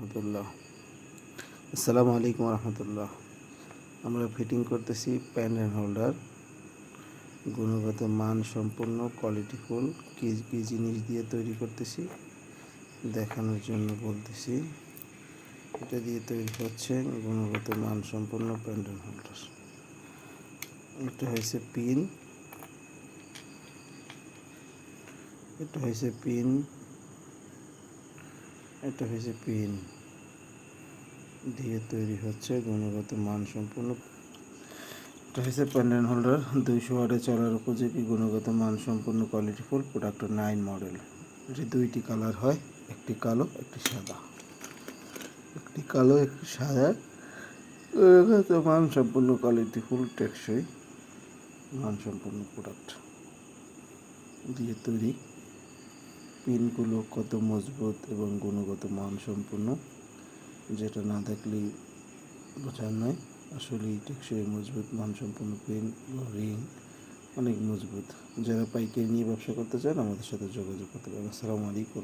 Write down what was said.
রহমতুল্লাহ। আসসালামু আলাইকুম রহমতুল্লাহ। আমরা ফিটিং করতেছি প্যান অ্যান্ড হোল্ডার, গুণগত মান সম্পন্ন কোয়ালিটিফুল কী কী জিনিস দিয়ে তৈরি করতেছি দেখানোর জন্য বলতেছি। এটা দিয়ে তৈরি হচ্ছে গুণগত মান সম্পন্ন প্যান অ্যান্ড হোল্ডার। এটা হয়েছে পিন, এটা হয়েছে পিন, এটা হয়েছে পিন দিয়ে তৈরি হচ্ছে গুণগত মান সম্পন্ন। এটা হচ্ছে প্যান অ্যান্ড হোল্ডার 200 ওয়াটে চলার উপযোগী গুণগত মান সম্পন্ন কোয়ালিটিফুল প্রোডাক্ট 9 মডেল। এটি দুইটি কালার হয়, একটি কালো একটি সাদা, একটি কালো একটি সাদা। গুণগত মান সম্পন্ন কোয়ালিটিফুল টেকসই মানসম্পন্ন প্রোডাক্ট দিয়ে তৈরি। পিনগুলো কত মজবুত এবং গুণগত মান সম্পন্ন, যেটা না দেখলেই বোঝার নয়। আসলেই টেকসই মজবুত মানসম্পন্ন পেন রিং অনেক মজবুত। যারা পাইকারি নিয়ে ব্যবসা করতে চান আমাদের সাথে যোগাযোগ করতে পারেন। আসসালামু আলাইকুম।